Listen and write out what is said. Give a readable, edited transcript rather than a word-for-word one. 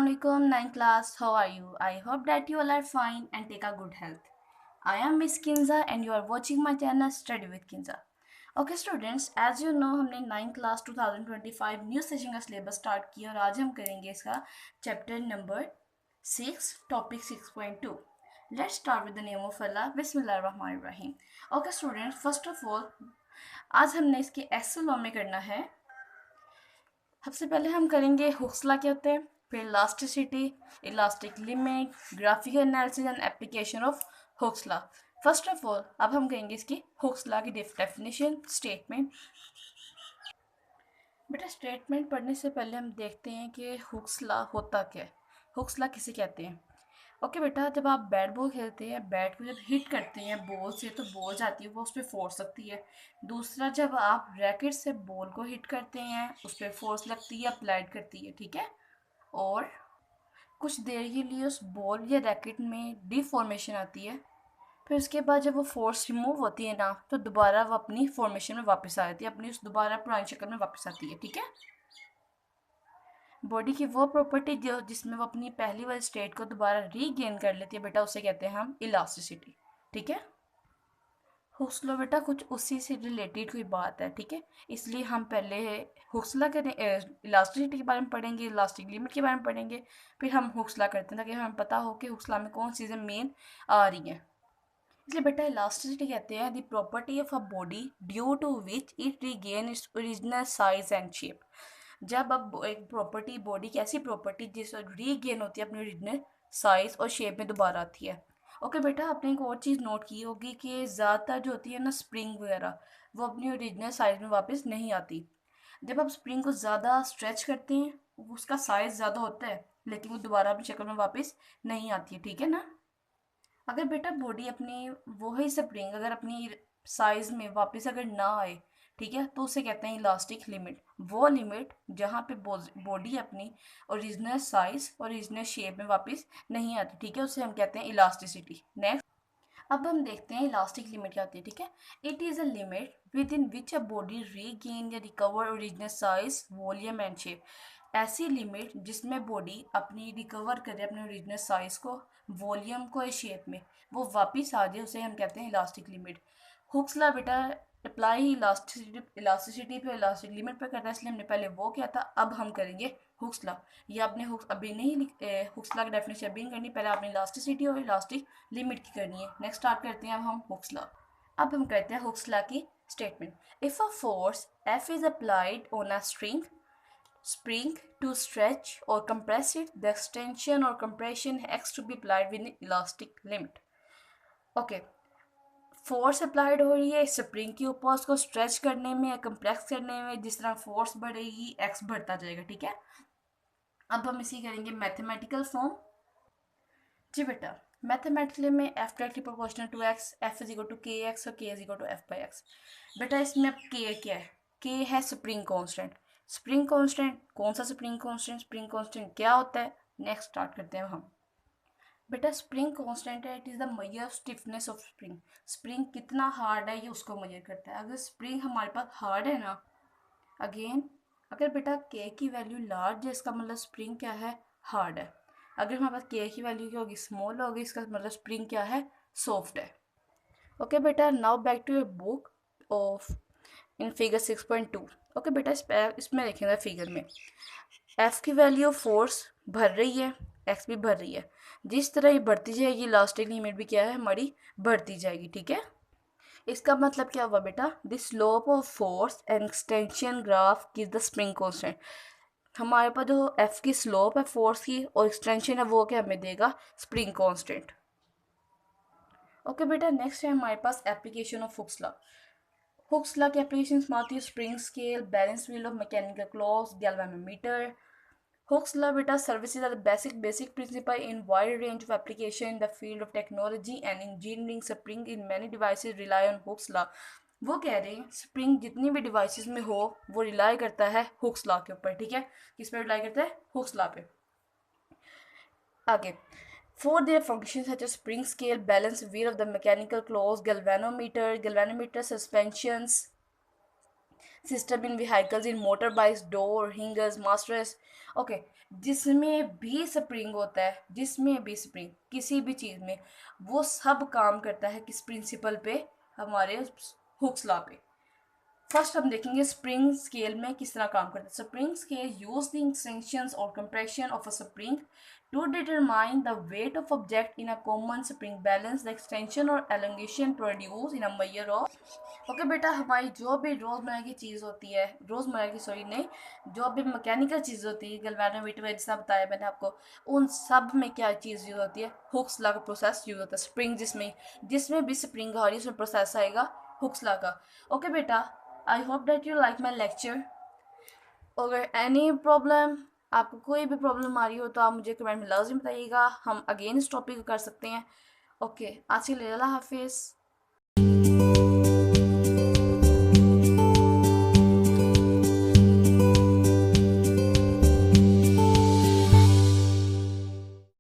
Assalamualaikum, 9th class. How are you? I hope that you all are fine and take a good health. I am Miss Kinza and you are watching my channel Study with Kinza. Okay students, as you know हमने 9th class 2025 new session का syllabus start किया और आज हम करेंगे इसका chapter number 6 topic 6.2. Let's start with the name of Allah. बिस्मिल्लाहिर्रहमानिर्रहीम. Okay students, first of all आज हमने इसके एक्सल लॉ में करना है. सबसे पहले हम करेंगे हुक्सला क्या होते हैं, फिर elasticity, elastic limit, graphical analysis and application of Hooke's law. First of all अब हम करेंगे इसकी हुक्सला की डेफिनेशन स्टेटमेंट. बेटा स्टेटमेंट पढ़ने से पहले हम देखते हैं कि हुक्सला होता क्या है, हुक्सला किसे कहते हैं. ओके बेटा, जब आप बैट बॉल खेलते हैं, बैट को जब हिट करते हैं बॉल से तो बॉल जाती है, वो उस पर फोर्स लगती है. दूसरा, जब आप रैकेट से बॉल को हिट करते हैं उस पर फोर्स लगती है, अप्लाइड करती है, ठीक है. और कुछ देर के लिए उस बॉल या रैकेट में डिफॉर्मेशन आती है, फिर उसके बाद जब वो फोर्स रिमूव होती है ना तो दोबारा वो अपनी फॉर्मेशन में वापस आ जाती है, अपनी उस दोबारा पुरानी शक्ल में वापस आती है, ठीक है. बॉडी की वो प्रॉपर्टी जो जिसमें वो अपनी पहली वाली स्टेट को दोबारा रीगेन कर लेती है बेटा, उसे कहते हैं हम इलास्टिसिटी, ठीक है. हुक्सला बेटा कुछ उसी से रिलेटेड कोई बात है, ठीक है. इसलिए हम पहले हुक्सला करें, इलास्टिसिटी के बारे में पढ़ेंगे, इलास्टिक लिमिट के बारे में पढ़ेंगे, फिर हम हुक्सला करते हैं ताकि हमें पता हो कि हुक्सला में कौन सी चीज़ें मेन आ रही हैं. इसलिए बेटा इलास्टिसिटी कहते हैं the property of a body due to which it regain its original size and shape. जब अब एक प्रॉपर्टी, बॉडी की ऐसी प्रॉपर्टी जिस रीगेन होती है अपनी ओरिजिनल साइज और शेप में दोबारा आती है. ओके बेटा, आपने एक और चीज़ नोट की होगी कि ज़्यादातर जो होती है ना स्प्रिंग वगैरह, वो अपनी ओरिजिनल साइज में वापस नहीं आती. जब आप स्प्रिंग को ज़्यादा स्ट्रेच करते हैं उसका साइज़ ज़्यादा होता है लेकिन वो दोबारा अपनी शक्ल में वापस नहीं आती है, ठीक है ना. अगर बेटा बॉडी अपनी वही स्प्रिंग अगर अपनी साइज में वापस अगर ना आए, ठीक है, तो उसे कहते हैं इलास्टिक लिमिट. वो लिमिट जहाँ पे बॉडी अपनी ओरिजिनल साइज और ओरिजिनल शेप में वापस नहीं आती, ठीक है, उसे हम कहते हैं इलास्टिसिटी. नेक्स्ट अब हम देखते हैं इलास्टिक लिमिट क्या होती है, ठीक है. It is a limit within which a body regain या recover original size, volume and shape. ऐसी लिमिट जिसमें बॉडी अपनी रिकवर करे अपने ओरिजिनल साइज को, वॉल्यूम को या शेप में, वो वापस आ जाए, उसे हम कहते हैं इलास्टिक लिमिट. हुक्सला बेटा अप्लाई इलास्टिसिटी पे, इलास्टिक लिमिट पे करता है, इसलिए हमने पहले वो किया था. अब हम करेंगे हुक्सला. ये आपने हुक्स अभी नहीं हुक्सला की डेफिनेशन अभी नहीं करनी, पहले आपने इलास्टिसिटी और इलास्टिक लिमिट की करनी है. नेक्स्ट स्टार्ट करते हैं अब हम हुक्सला. अब हम करते हैं हुक्सला की statement. If a force F is applied on a spring to stretch or compress it, the extension or compression has to be applied with an elastic limit. Okay, force applied हो रही है स्प्रिंग के ऊपर, उसको stretch करने में या compress करने में जिस तरह फोर्स बढ़ेगी एक्स बढ़ता जाएगा, ठीक है. अब हम इसी करेंगे मैथमेटिकल फॉर्म. जी बेटा, मैथमेटिकली में F directly proportional to x, F is equal to k x और k is equal to F by x. बेटा इसमें अब के क्या है, के है स्प्रिंग कांस्टेंट. स्प्रिंग कांस्टेंट कौन सा स्प्रिंग कांस्टेंट, स्प्रिंग कांस्टेंट क्या होता है, नेक्स्ट स्टार्ट करते हैं हम. बेटा स्प्रिंग कांस्टेंट है, it is the measure of stiffness of spring. Spring कितना हार्ड है ये उसको मेजर करता है. अगर स्प्रिंग हमारे पास हार्ड है ना, अगेन अगर बेटा के की वैल्यू लार्ज है इसका मतलब स्प्रिंग क्या है, हार्ड है. अगर हमारे पास के की वैल्यू क्या होगी, स्मॉल होगी, इसका मतलब स्प्रिंग क्या है, सॉफ्ट है. ओके बेटा, now back to your book of in figure 6.2. Okay बेटा इसमें देखेंगे फिगर में एफ की वैल्यू फोर्स भर रही है, एक्स भी भर रही है. जिस तरह ये बढ़ती जाएगी इलास्टिक लिमिट भी क्या है हमारी बढ़ती जाएगी, ठीक है. इसका मतलब क्या हुआ बेटा, the slope of force and extension graph give the spring constant. हमारे पास जो एफ की स्लोप है फोर्स की और एक्सटेंशन है वो क्या हमें देगा, स्प्रिंग कांस्टेंट. ओके बेटा, नेक्स्ट है हमारे पास application of Hooke's law. Hooke's law की एप्लीकेशन आती है spring scale, balance wheel of mechanical clocks, galvanometer. Hooke's law beta services are the basic principle in wide range of application in the field of technology and engineering. Spring in many devices rely on Hooke's law. वो कह रहे हैं spring जितनी भी devices में हो वो rely करता है हुक्स लॉ के ऊपर, ठीक है. किस पे रिलाई करता है, हुक्स लॉ पे. आगे for their functions such as spring scale, balance wheel of the mechanical claws, galvanometer suspensions. System in vehicles, in motor bikes, door hinges, masters. Okay, जिसमें भी स्प्रिंग होता है, जिसमें भी स्प्रिंग किसी भी चीज़ में, वो सब काम करता है किस प्रिंसिपल पे, हमारे हुक्स लॉ पे। फर्स्ट हम देखेंगे स्प्रिंग स्केल में किस तरह काम करता है। Spring scale use the extension और compression of a spring to determine the weight of object in a common spring balance. The extension और elongation produce in a measure of. Okay बेटा, हमारी जो भी रोजमर्रा की चीज़ होती है, रोजमर्रा की सॉरी नहीं, जो भी मैकेनिकल चीज़ होती है, गैल्वेनोमीटर जैसा बताया मैंने आपको, उन सब में क्या चीज़ यूज होती है, हुक्स लॉ का प्रोसेस यूज होता है। स्प्रिंग जिसमें जिसमें भी स्प्रिंग आ रही है उसमें प्रोसेस आएगा हुक्स लॉ का। ओके बेटा, I hope that you like my lecture. अगर एनी प्रॉब्लम, आपको कोई भी प्रॉब्लम आ रही हो तो आप मुझे कमेंट में लाजमी बताइएगा, हम अगेन इस टॉपिक को कर सकते हैं। ओके, आज के लिए अल्लाह हाफिज़।